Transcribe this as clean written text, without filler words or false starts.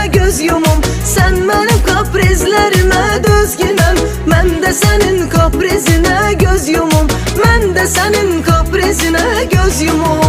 göz yumum. Sen benim kaprizlerime düzgünəm, mən də sənin kaprizinə göz yumum. Mən də sənin kaprizinə göz yumum.